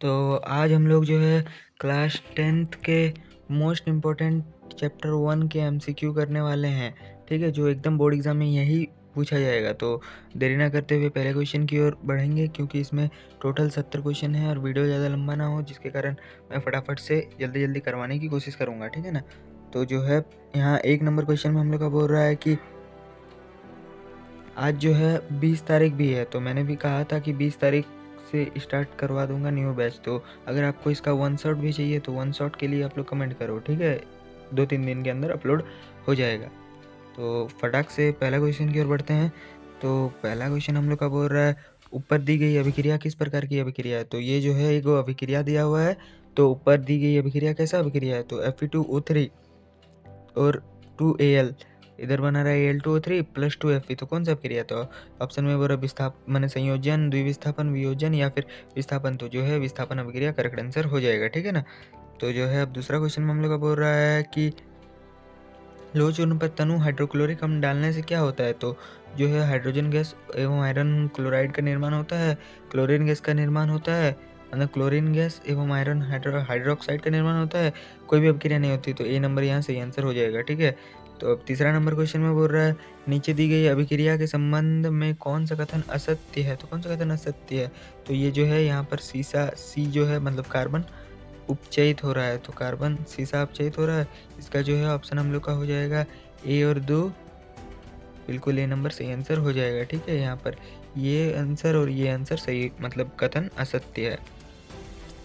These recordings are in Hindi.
तो आज हम लोग जो है क्लास 10th के मोस्ट इम्पोर्टेंट चैप्टर 1 के एमसीक्यू करने वाले हैं। ठीक है, जो एकदम बोर्ड एग्जाम में यही पूछा जाएगा। तो देरी ना करते हुए पहले क्वेश्चन की ओर बढ़ेंगे, क्योंकि इसमें टोटल 70 क्वेश्चन है और वीडियो ज़्यादा लंबा ना हो, जिसके कारण मैं फटाफट से जल्दी जल्दी करवाने की कोशिश करूँगा। ठीक है ना। तो जो है यहाँ 1 नंबर क्वेश्चन में हम लोग का बोल रहा है कि आज जो है 20 तारीख भी है, तो मैंने भी कहा था कि 20 तारीख से स्टार्ट करवा दूंगा न्यू बैच। तो अगर आपको इसका वन शॉट भी चाहिए तो वन शॉट के लिए आप लोग कमेंट करो। ठीक है, 2-3 दिन के अंदर अपलोड हो जाएगा। तो फटाक से पहला क्वेश्चन की ओर बढ़ते हैं। तो पहला क्वेश्चन हम लोग का बोल रहा है, ऊपर दी गई अभिक्रिया किस प्रकार की अभिक्रिया है। तो ये जो है एक अभिक्रिया दिया हुआ है। तो ऊपर दी गई अभिक्रिया कैसा अभिक्रिया है, तो Fe2O3 और 2Al इधर बना रहा है Al2O3 प्लस 2Fe। तो कौन सा अभिक्रिया, तो ऑप्शन में बोल रहा विस्थापन माने संयोजन, द्विविस्थापन, वियोजन या फिर विस्थापन। तो जो है विस्थापन अभिक्रिया करेक्ट आंसर हो जाएगा। ठीक है ना। तो जो है अब दूसरा क्वेश्चन में हम लोग का बोल रहा है कि लोह चूर्ण पर तनु हाइड्रोक्लोरिक अम्ल डालने से क्या होता है। तो जो है हाइड्रोजन गैस एवं आयरन क्लोराइड का निर्माण होता है, क्लोरीन गैस का निर्माण होता है, मतलब क्लोरीन गैस एवं आयरन हाइड्रोक्साइड का निर्माण होता है, कोई भी अभिक्रिया नहीं होती। तो ए नंबर यहाँ सही आंसर हो जाएगा। ठीक है। तो अब तीसरा नंबर क्वेश्चन में बोल रहा है, नीचे दी गई अभिक्रिया के संबंध में कौन सा कथन असत्य है। तो कौन सा कथन असत्य है, तो ये जो है यहाँ पर सीसा सी जो है मतलब कार्बन उपचयित हो रहा है। तो कार्बन सीसा उपचयित हो रहा है, इसका जो है ऑप्शन हम लोग का हो जाएगा ए और 2, बिल्कुल ए नंबर सही आंसर हो जाएगा। ठीक है, यहाँ पर ये आंसर और ये आंसर सही मतलब कथन असत्य है।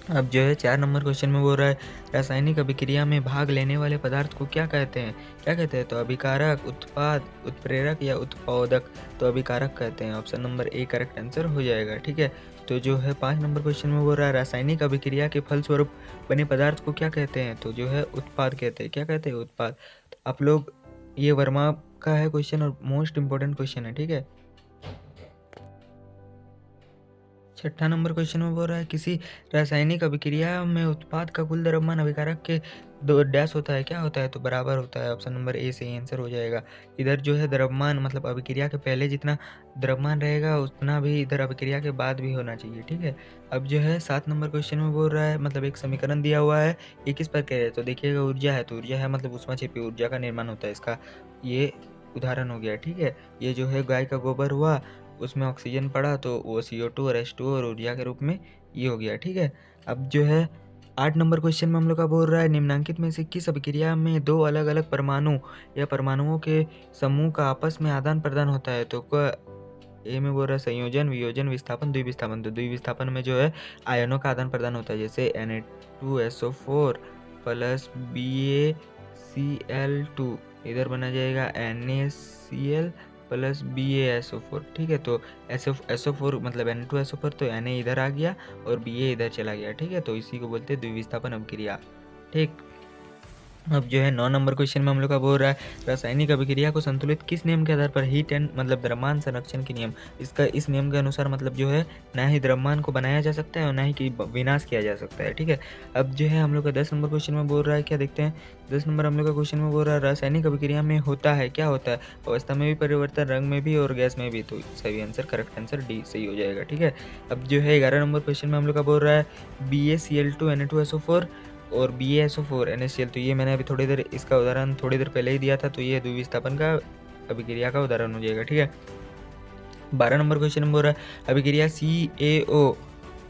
अब जो है 4 नंबर क्वेश्चन में बोल रहा है, रासायनिक अभिक्रिया में भाग लेने वाले पदार्थ को क्या कहते हैं। क्या कहते हैं, तो अभिकारक, उत्पाद, उत्प्रेरक या उत्पादक। तो अभिकारक कहते हैं, option number A correct answer हो जाएगा। ठीक है। तो जो है 5 नंबर क्वेश्चन में बोल रहा है, रासायनिक अभिक्रिया के फलस्वरूप बने पदार्थ को क्या कहते हैं। तो जो है उत्पाद कहते हैं। क्या कहते हैं, उत्पाद। तो आप लोग ये वर्मा का है क्वेश्चन और मोस्ट इंपॉर्टेंट क्वेश्चन है। ठीक है। छठा नंबर क्वेश्चन में बोल रहा है, किसी रासायनिक अभिक्रिया में उत्पाद का कुल द्रव्यमान अभिकारक के दो डैश होता है, क्या होता है, तो बराबर होता है। ऑप्शन नंबर ए सही आंसर हो जाएगा। इधर जो है द्रव्यमान मतलब अभिक्रिया के पहले जितना द्रव्यमान रहेगा उतना भी इधर अभिक्रिया के बाद भी होना चाहिए। ठीक है। अब जो है 7 नंबर क्वेश्चन में बोल रहा है, मतलब एक समीकरण दिया हुआ है, ये किस प्रकार है। तो देखिएगा ऊर्जा है, तो ऊर्जा है मतलब ऊष्माक्षेपी ऊर्जा का निर्माण होता है, इसका ये उदाहरण हो गया। ठीक है। ये जो है गाय का गोबर हुआ, उसमें ऑक्सीजन पड़ा तो वो CO2 और H2O और ऊर्जा के रूप में ये हो गया। ठीक है। अब जो है 8 नंबर क्वेश्चन में हम लोग का बोल रहा है, निम्नलिखित में से किस अभिक्रिया में दो अलग अलग परमाणु या परमाणुओं के समूह का आपस में आदान प्रदान होता है। तो ए में बोल रहा है संयोजन, वियोजन, विस्थापन, द्विविस्थापन। तो द्विविस्थापन में जो है आयनों का आदान प्रदान होता है, जैसे Na2SO4 प्लस BaCl2, इधर बना जाएगा NaCl प्लस BaSO4। ठीक है। तो SO4 मतलब Na2SO4, तो Na इधर आ गया और Ba इधर चला गया। ठीक है। तो इसी को बोलते हैं द्विविस्थापन अभिक्रिया। ठीक। अब जो है 9 नंबर क्वेश्चन में हम लोग का बोल रहा है, रासायनिक अभिक्रिया को संतुलित किस नियम के आधार पर, हीट एंड मतलब द्रव्यमान संरक्षण के नियम। इसका इस नियम के अनुसार मतलब जो है ना ही द्रव्यमान को बनाया जा सकता है और ना ही कि विनाश किया जा सकता है। ठीक है। अब जो है हम लोग का 10 नंबर क्वेश्चन में बोल रहा है, क्या देखते हैं। 10 नंबर हम लोग का क्वेश्चन में बोल रहा है, रासायनिक अभिक्रिया में होता है, क्या होता है, अवस्था में भी परिवर्तन, रंग में भी और गैस में भी। तो सही आंसर करेक्ट आंसर डी सही हो जाएगा। ठीक है। अब जो है 11 नंबर क्वेश्चन में हम लोग का बोल रहा है, BaCl2 Na2SO4 और BaSO4 NaCl। तो ये मैंने अभी थोड़ी देर इसका उदाहरण थोड़ी देर पहले ही दिया था, तो ये द्विविस्थापन का अभिक्रिया का उदाहरण हो जाएगा। ठीक है। 12 नंबर क्वेश्चन में बोल रहा है, अभिक्रिया CaO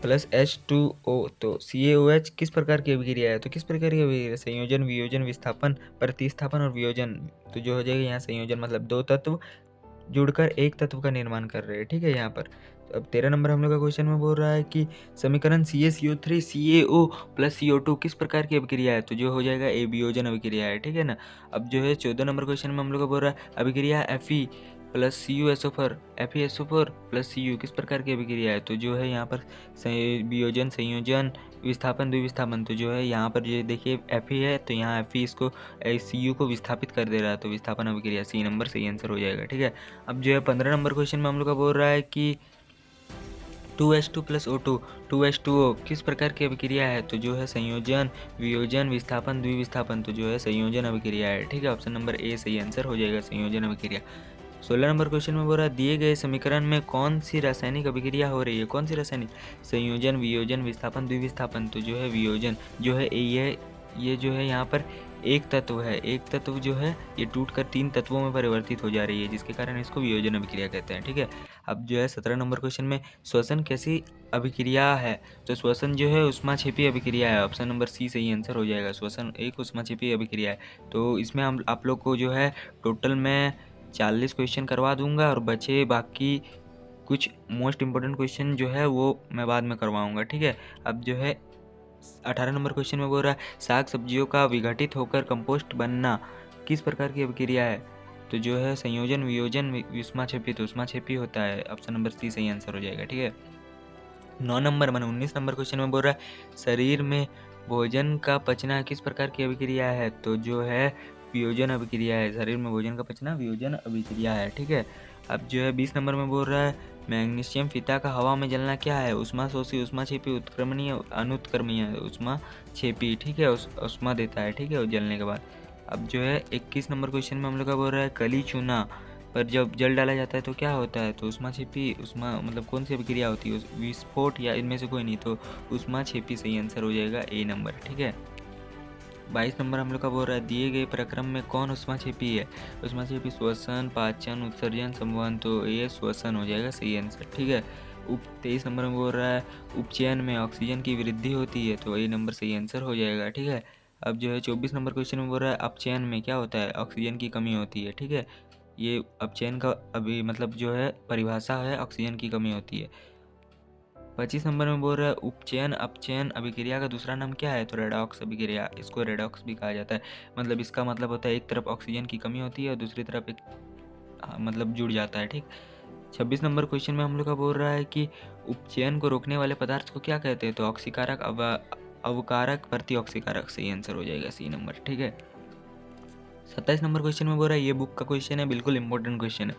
प्लस H2O। तो CaOH किस प्रकार की अभिक्रिया है, तो किस प्रकार की अभिक्रिया, संयोजन, वियोजन, विस्थापन, प्रतिस्थापन और वियोजन। तो जो हो जाएगा यहाँ संयोजन मतलब दो तत्व जुड़कर एक तत्व का निर्माण कर रहे हैं। ठीक है। यहाँ पर तो अब 13 नंबर हम लोग का क्वेश्चन में बोल रहा है कि समीकरण CaCO3 CaO प्लस CO2 किस प्रकार की अभिक्रिया है। तो जो हो जाएगा ए वियोजन अभिक्रिया है। ठीक है ना। अब जो है 14 नंबर क्वेश्चन में हम लोग का बोल रहा है, अभिक्रिया Fe plus CuSO4 FeSO4 plus Cu किस प्रकार की अभिक्रिया है। तो जो है यहाँ पर वियोजन, संयोजन, विस्थापन, द्विविस्थापन। तो जो है यहाँ पर ये देखिए Fe है, तो यहाँ Fe इसको Cu को विस्थापित कर दे रहा है, तो विस्थापन अभिक्रिया सी नंबर सही आंसर हो जाएगा। ठीक है। अब जो है 15 नंबर क्वेश्चन में हम लोग का बोल रहा है कि 2H2 प्लस O2 2H2O किस प्रकार की अभिक्रिया है। तो जो है संयोजन, वियोजन, विस्थापन, द्विविस्थापन। तो जो है संयोजन अभिक्रिया है। ठीक है। ऑप्शन नंबर ए सही आंसर हो जाएगा, संयोजन अभिक्रिया। 16 नंबर क्वेश्चन में बोल रहा है दिए गए समीकरण में कौन सी रासायनिक अभिक्रिया हो रही है। कौन सी रासायनिक? संयोजन, वियोजन, विस्थापन, द्विविस्थापन। तो जो है वियोजन जो है ये जो है यहाँ पर एक तत्व है। एक तत्व जो है ये टूटकर 3 तत्वों में परिवर्तित हो जा रही है, जिसके कारण इसको वियोजन अभिक्रिया कहते हैं। ठीक है। अब जो है 17 नंबर क्वेश्चन में श्वसन कैसी अभिक्रिया है। तो श्वसन जो है ऊष्माक्षेपी अभिक्रिया है। ऑप्शन नंबर सी सही आंसर हो जाएगा। श्वसन एक ऊष्माक्षेपी अभिक्रिया है। तो इसमें हम आप लोग को जो है टोटल में 40 क्वेश्चन करवा दूंगा और बचे बाकी कुछ मोस्ट इम्पोर्टेंट क्वेश्चन जो है वो मैं बाद में करवाऊंगा। ठीक है। अब जो है 18 नंबर क्वेश्चन में बोल रहा है साग सब्जियों का विघटित होकर कंपोस्ट बनना किस प्रकार की अभिक्रिया है। तो जो है संयोजन, वियोजन, ऊष्माक्षेपी। तो ऊष्माक्षेपी होता है। ऑप्शन नंबर सी सही आंसर हो जाएगा। ठीक है। 19 नंबर क्वेश्चन में बोल रहा है शरीर में भोजन का पचना किस प्रकार की अभिक्रिया है। तो जो है वियोजन अभिक्रिया है। शरीर में भोजन का पचना वियोजन अभिक्रिया है। ठीक है। अब जो है 20 नंबर में बोल रहा है मैग्नीशियम फीता का हवा में जलना क्या है। उष्माशोषी, उष्माक्षेपी, उत्क्रमणीय, अनुत्क्रमणीय। उष्माक्षेपी। ठीक है। उष्मा देता है। ठीक है, वो जलने के बाद। अब जो है 21 नंबर क्वेश्चन में हम लोग का बोल रहा है कली चूना पर जब जल डाला जाता है तो क्या होता है। तो उष्माक्षेपी, उष्मा मतलब कौन सी अभिक्रिया होती है, विस्फोट या इनमें से कोई नहीं। तो उष्माक्षेपी सही आंसर हो जाएगा ए नंबर। ठीक है। 22 नंबर हम लोग का बोल रहा है दिए गए प्रक्रम में कौन उष्माक्षेपी है। उष्माक्षेपी श्वसन, पाचन, उत्सर्जन, संवहन। तो ये श्वसन हो जाएगा सही आंसर। ठीक है। 23 नंबर में बोल रहा है उपचयन में ऑक्सीजन की वृद्धि होती है। तो ए नंबर सही आंसर हो जाएगा। ठीक है। अब जो है 24 नंबर क्वेश्चन में बोल रहा है अपचयन में क्या होता है। ऑक्सीजन की कमी होती है। ठीक है। ये अपचयन का अभी मतलब जो है परिभाषा है, ऑक्सीजन की कमी होती है। 25 नंबर में बोल रहा है उपचयन अपचयन अभिक्रिया का दूसरा नाम क्या है। तो रेडॉक्स अभिक्रिया, इसको रेडॉक्स भी कहा जाता है। मतलब इसका मतलब होता है एक तरफ ऑक्सीजन की कमी होती है और दूसरी तरफ एक मतलब जुड़ जाता है। ठीक। 26 नंबर क्वेश्चन में हम लोग का बोल रहा है कि उपचयन को रोकने वाले पदार्थ को क्या कहते हैं। तो ऑक्सीकारक, अवकारक, प्रतिऑक्सीकारक सही आंसर हो जाएगा सी नंबर। ठीक है। 27 नंबर क्वेश्चन में बोल रहा है ये बुक का क्वेश्चन है, बिल्कुल इंपॉर्टेंट क्वेश्चन है।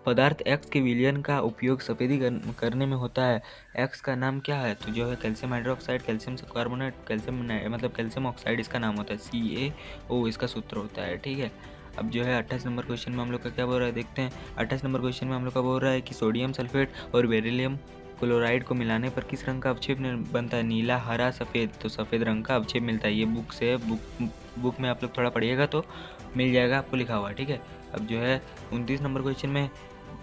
पदार्थ एक्स के विलयन का उपयोग सफेदी करने में होता है। एक्स का नाम क्या है। तो जो है कैल्शियम हाइड्रोक्साइड, कैल्शियम कार्बोनेट, मतलब कैल्शियम ऑक्साइड इसका नाम होता है। CaO इसका सूत्र होता है। ठीक है। अब जो है 28 नंबर क्वेश्चन में हम लोग का क्या बोल रहा है देखते हैं। 28 नंबर क्वेश्चन में हम लोग का बोल रहा है कि सोडियम सल्फेट और बेरिलियम क्लोराइड को मिलाने पर किस रंग का अवक्षेप बनता है। नीला, हरा, सफ़ेद। तो सफ़ेद रंग का अवक्षेप मिलता है। ये बुक से बुक में आप लोग थोड़ा पढ़िएगा तो मिल जाएगा आपको लिखा हुआ। ठीक है। अब जो है 29 नंबर क्वेश्चन में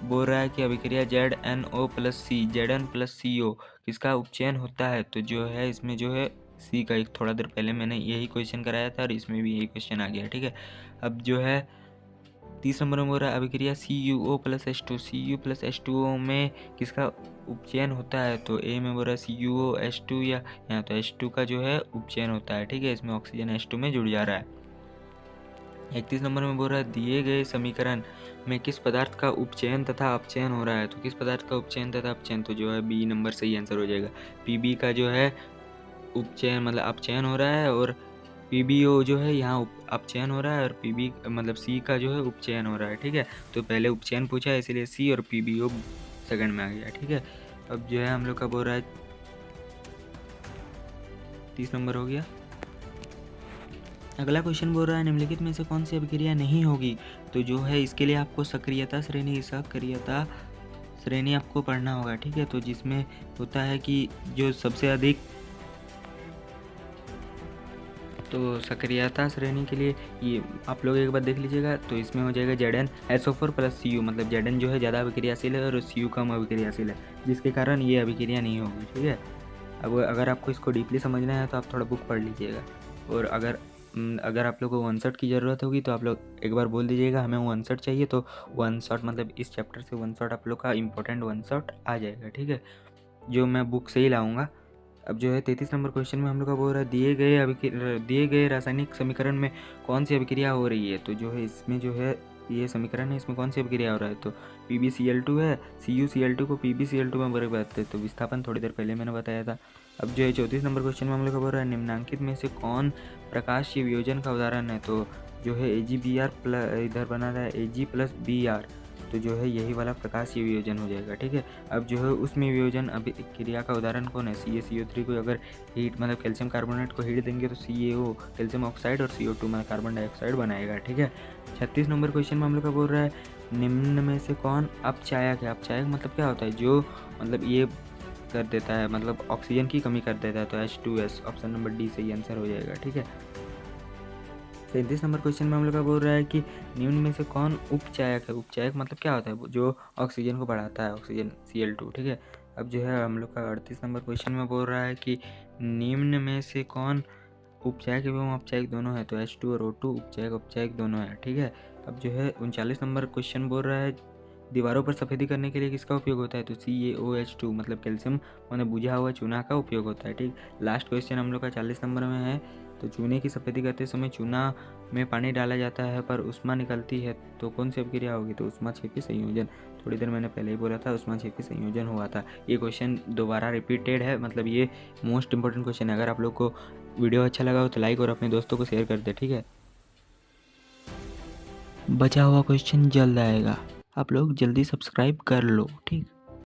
बोल रहा है कि अभिक्रिया ZnO+C Zn+CO किसका उपचयन होता है। तो जो है इसमें जो है सी का एक थोड़ा देर पहले मैंने यही क्वेश्चन कराया था और इसमें भी यही क्वेश्चन आ गया। ठीक है। अब जो है 30 नंबर में बोल रहा है अभिक्रिया CuO+H2 में किसका उपचयन होता है। तो ए में बोल रहा है CuOH2 या यहाँ तो H2 का जो है उपचयन होता है। ठीक है। इसमें ऑक्सीजन H2 में जुड़ जा रहा है। 31 नंबर में बोल रहा है दिए गए समीकरण में किस पदार्थ का उपचयन तथा अपचयन हो रहा है। तो किस पदार्थ का उपचयन तथा अपचयन। तो जो है बी नंबर सही आंसर हो जाएगा। Pb का जो है उपचयन मतलब अपचयन हो रहा है और PbO जो है यहाँ अपचयन हो रहा है और Pb मतलब C का जो है उपचयन हो रहा है। ठीक है। तो पहले उपचयन पूछा है इसलिए C और PbO सेकंड में आ गया। ठीक है। अब जो है हम लोग का बोल रहा है 30 नंबर हो गया। अगला क्वेश्चन बोल रहा है निम्नलिखित में से कौन सी अभिक्रिया नहीं होगी। तो जो है इसके लिए आपको सक्रियता श्रेणी, सक्रियता श्रेणी आपको पढ़ना होगा। ठीक है। तो जिसमें होता है कि जो सबसे अधिक, तो सक्रियता श्रेणी के लिए ये आप लोग एक बार देख लीजिएगा। तो इसमें हो जाएगा ZnSO4+Cu मतलब Zn जो है ज़्यादा अभिक्रियाशील है और Cu कम अभिक्रियाशील है, जिसके कारण ये अभिक्रिया नहीं होगी। ठीक है। अब अगर आपको इसको डीपली समझना है तो आप थोड़ा बुक पढ़ लीजिएगा। और अगर आप लोग को वन शॉट की ज़रूरत होगी तो आप लोग एक बार बोल दीजिएगा हमें वन शॉट चाहिए। तो वन शॉट मतलब इस चैप्टर से वन शॉट आप लोग का इंपॉर्टेंट वन शॉट आ जाएगा। ठीक है। जो मैं बुक से ही लाऊंगा। अब जो है 33 नंबर क्वेश्चन में हम लोग का बोल रहा है दिए गए रासायनिक समीकरण में कौन सी अभिक्रिया हो रही है। तो जो है इसमें जो है ये समीकरण है, इसमें कौन सी अभिक्रिया हो रहा है। तो PbCl2 है। CuCl2 को PbCl2 में बदलते हैं। तो विस्थापन थोड़ी देर पहले मैंने बताया था। अब जो है 34 नंबर क्वेश्चन में हम लोग का बोल रहा है निम्नांकित में से कौन प्रकाशीय वियोजन का उदाहरण है। तो जो है AgBr इधर बना रहा है Ag+Br। तो जो है यही वाला प्रकाशीय वियोजन हो जाएगा। ठीक है। अब जो है उसमें वियोजन अभिक्रिया का उदाहरण कौन है। CaCO3 को अगर हीट मतलब कैल्शियम कार्बोनेट को हीट देंगे तो CaO कैल्शियम ऑक्साइड और CO2 मतलब कार्बन डाइऑक्साइड बनाएगा। ठीक है। 36 नंबर क्वेश्चन में हम लोग का बोल रहा है निम्न में से कौन अपचायक है? अपचायक मतलब क्या होता है? जो मतलब ये कर देता है, मतलब ऑक्सीजन की कमी कर देता है, तो H2S ऑप्शन नंबर डी सही आंसर हो जाएगा। ठीक है, 37 नंबर क्वेश्चन में हम लोग का बोल रहा है कि निम्न में से कौन उपचायक है? उपचायक मतलब क्या होता है? जो ऑक्सीजन को बढ़ाता है, ऑक्सीजन Cl2। ठीक है, अब जो है हम लोग का 38 नंबर क्वेश्चन में बोल रहा है कि निम्न में से कौन उपचायक एवं अपचायक दोनों है? तो H2 और O2 उपचायक अपचायक दोनों है। ठीक है, अब जो है 39 नंबर क्वेश्चन बोल रहा है दीवारों पर सफेदी करने के लिए किसका उपयोग होता है? तो CaOH2 मतलब कैल्शियम माने बुझा हुआ चूना का उपयोग होता है। ठीक, लास्ट क्वेश्चन हम लोग का 40 नंबर में है। तो चूने की सफेदी करते समय चूना में पानी डाला जाता है पर उष्मा निकलती है, तो कौन सी अभिक्रिया होगी? तो उष्मा-क्षेपी संयोजन। थोड़ी देर मैंने पहले ही बोला था उष्मा-क्षेपी संयोजन हुआ था। ये क्वेश्चन दोबारा रिपीटेड है, मतलब ये मोस्ट इंपॉर्टेंट क्वेश्चन है। अगर आप लोग को वीडियो अच्छा लगा हो तो लाइक और अपने दोस्तों को शेयर कर दे। ठीक है, बचा हुआ क्वेश्चन जल्द आएगा, आप लोग जल्दी सब्सक्राइब कर लो। ठीक।